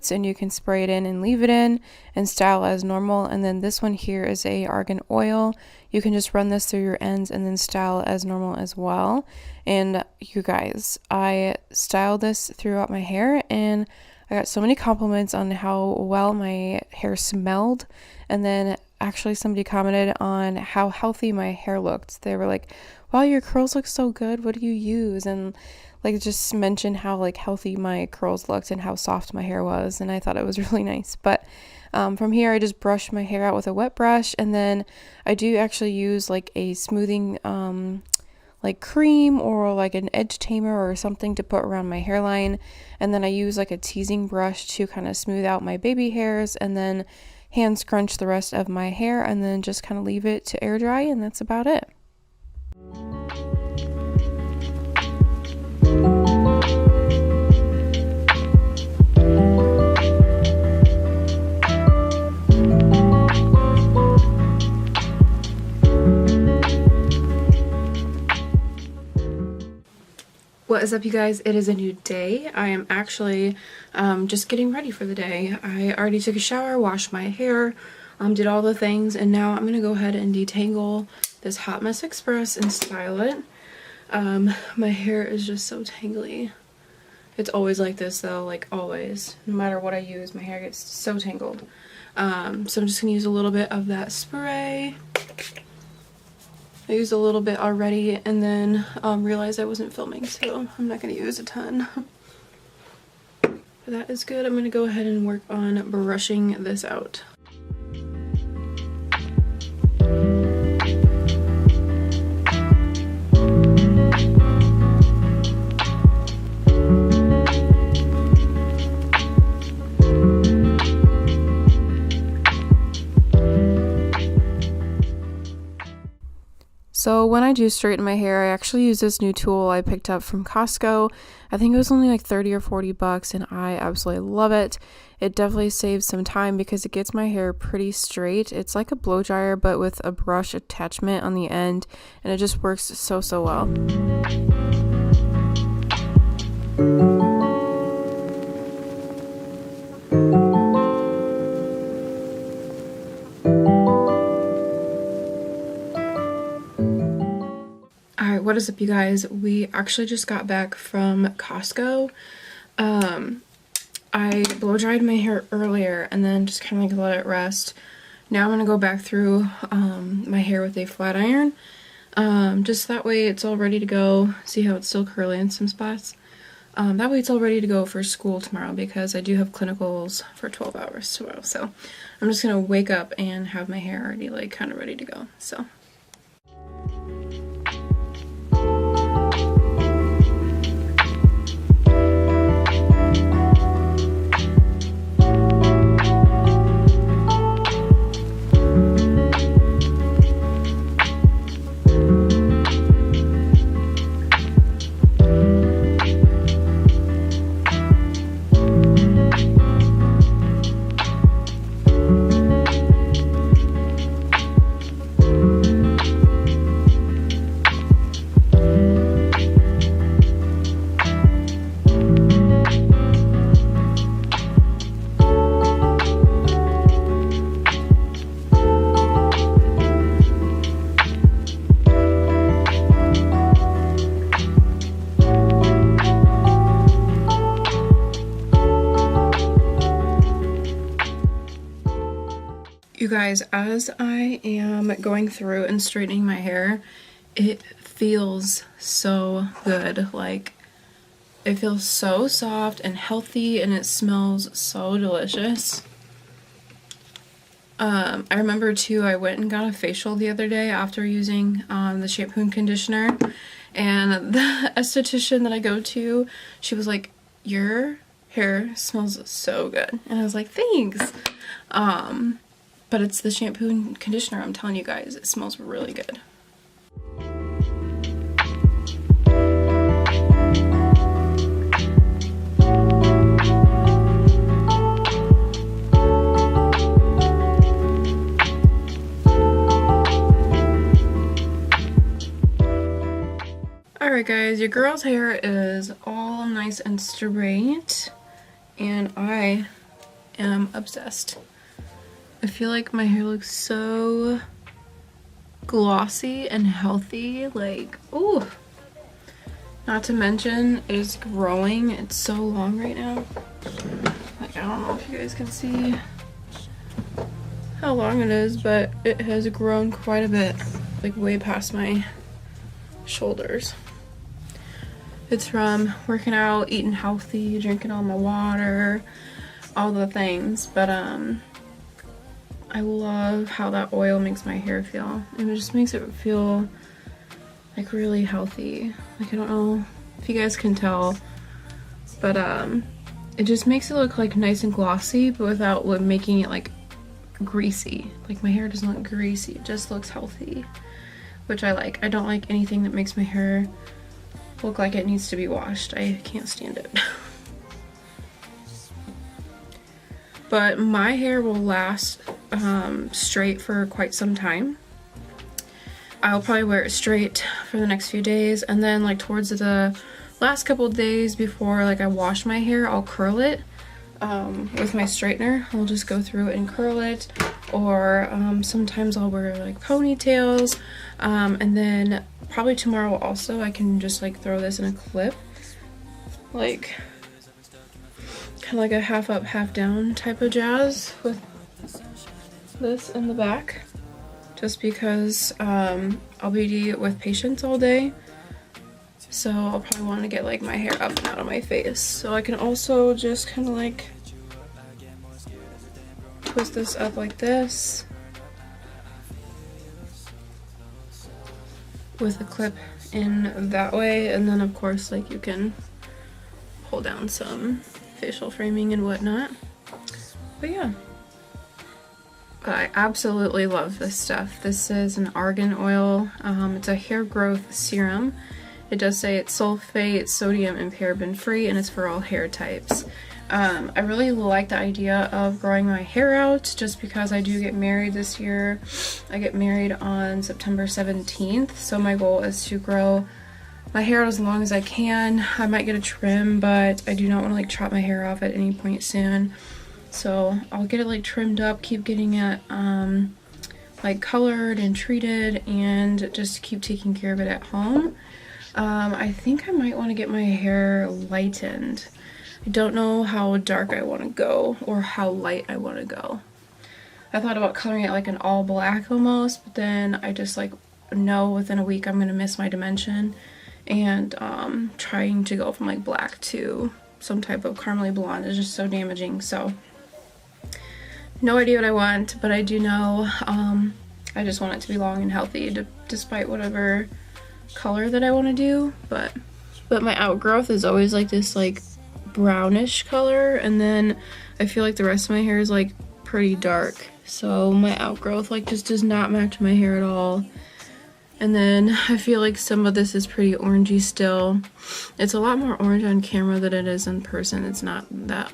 braids, and you can spray it in and leave it in and style as normal. And then this one here is a Argan Oil. You can just run this through your ends and then style as normal as well. And you guys, I styled this throughout my hair, and I got so many compliments on how well my hair smelled. And then actually somebody commented on how healthy my hair looked. They were like, wow, your curls look so good, what do you use? And like just mentioned how like healthy my curls looked and how soft my hair was, and I thought it was really nice. But from here I just brush my hair out with a wet brush, and then I do actually use like a smoothing like cream or like an edge tamer or something to put around my hairline, and then I use like a teasing brush to kind of smooth out my baby hairs, and then hand scrunch the rest of my hair, and then just kind of leave it to air dry, and that's about it. What is up, you guys? It is a new day. I am actually just getting ready for the day. I already took a shower, washed my hair, did all the things, and now I'm gonna go ahead and detangle this Hot Mess Express and style it. My hair is just so tangly. It's always like this though, like always. No matter what I use, my hair gets so tangled. So I'm just gonna use a little bit of that spray. I used a little bit already, and then realized I wasn't filming, so I'm not going to use a ton. But that is good. I'm going to go ahead and work on brushing this out. So when I do straighten my hair, I actually use this new tool I picked up from Costco. I think it was only like 30 or 40 bucks, and I absolutely love it. It definitely saves some time because it gets my hair pretty straight. It's like a blow dryer but with a brush attachment on the end, and it just works so well. What is up, you guys? We actually just got back from Costco. I blow dried my hair earlier and then just kind of like let it rest. Now I'm gonna go back through my hair with a flat iron, just that way it's all ready to go. See how it's still curly in some spots? That way it's all ready to go for school tomorrow, because I do have clinicals for 12 hours tomorrow. So I'm just gonna wake up and have my hair already like kind of ready to go. So you guys, as I am going through and straightening my hair, it feels so good. Like, it feels so soft and healthy, and it smells so delicious. I remember too, I went and got a facial the other day after using the shampoo and conditioner, and the esthetician that I go to, she was like, your hair smells so good, and I was like, thanks. But it's the shampoo and conditioner, I'm telling you guys, it smells really good. Alright guys, your girl's hair is all nice and straight, and I am obsessed. I feel like my hair looks so glossy and healthy, like, ooh. Not to mention, it is growing. It's so long right now. Like, I don't know if you guys can see how long it is, but it has grown quite a bit, like way past my shoulders. It's from working out, eating healthy, drinking all my water, all the things, but I love how that oil makes my hair feel. It just makes it feel like really healthy. Like, I don't know if you guys can tell, but it just makes it look like nice and glossy, but without making it like greasy. Like, my hair doesn't look greasy, it just looks healthy, which I like. I don't like anything that makes my hair look like it needs to be washed. I can't stand it. But my hair will last straight for quite some time. I'll probably wear it straight for the next few days, and then like towards the last couple days before like I wash my hair, I'll curl it with my straightener. I'll just go through and curl it, or sometimes I'll wear like ponytails, and then probably tomorrow also I can just like throw this in a clip, like kind of like a half up half down type of jazz with this in the back, just because I'll be with patients all day, so I'll probably want to get like my hair up and out of my face. So I can also just kind of like twist this up like this with a clip in that way, and then of course like you can pull down some facial framing and whatnot. But yeah, I absolutely love this stuff. This is an Argan Oil. It's a hair growth serum. It does say it's sulfate, sodium, and paraben free, and it's for all hair types. I really like the idea of growing my hair out, just because I do get married this year. I get married on September 17th, so my goal is to grow my hair out as long as I can. I might get a trim, but I do not want to like chop my hair off at any point soon. So I'll get it like trimmed up, keep getting it like colored and treated, and just keep taking care of it at home. I think I might want to get my hair lightened. I don't know how dark I want to go or how light I want to go. I thought about coloring it like an all black almost, but then I just like know within a week I'm going to miss my dimension, and trying to go from like black to some type of caramely blonde is just so damaging. So no idea what I want, but I do know I just want it to be long and healthy, despite whatever color that I want to do. But my outgrowth is always like this like brownish color, and then I feel like the rest of my hair is like pretty dark, so my outgrowth like just does not match my hair at all. And then I feel like some of this is pretty orangey still. It's a lot more orange on camera than it is in person. It's not that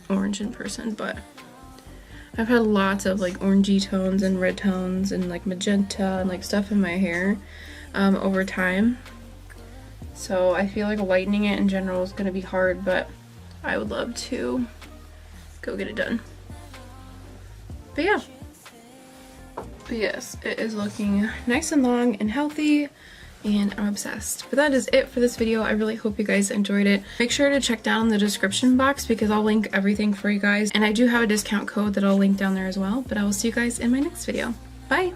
orange in person, but I've had lots of like orangey tones and red tones and like magenta and like stuff in my hair over time. So I feel like lightening it in general is going to be hard, but I would love to go get it done. But yeah. But yes, it is looking nice and long and healthy, and I'm obsessed. But that is it for this video. I really hope you guys enjoyed it. Make sure to check down the description box, because I'll link everything for you guys. And I do have a discount code that I'll link down there as well. But I will see you guys in my next video. Bye!